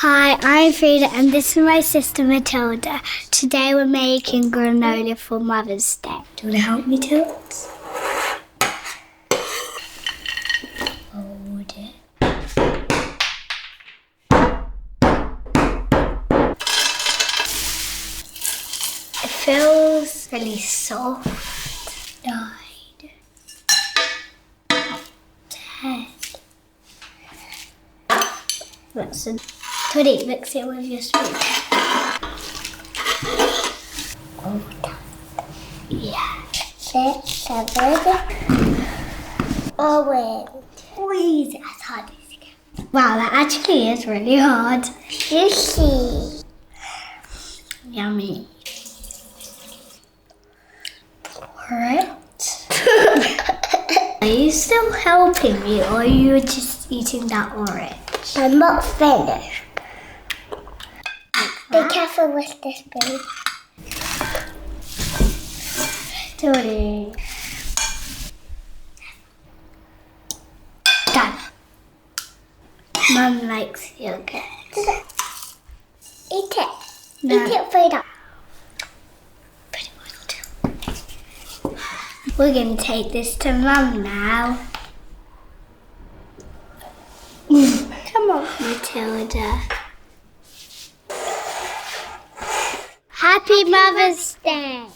Hi, I'm Frida and this is my sister Matilda. Today we're making granola for Mother's Day. Do you want to help me, Tilts? Hold it. It feels really soft. 9, 10. Mix it. Toddy, mix it with your spoon. Yeah. 6, 7. Orange. Squeeze it as hard as you can. Wow, that actually is really hard. Juicy. Yummy. Alright. Are you still helping me or are you just eating that orange? I'm not finished. Be careful with the spoon. Tony. Done. Mum likes yogurt. Eat it. No. Eat it, Frida. We're going to take this to Mum now. Come on, Matilda. Happy Mother's Day.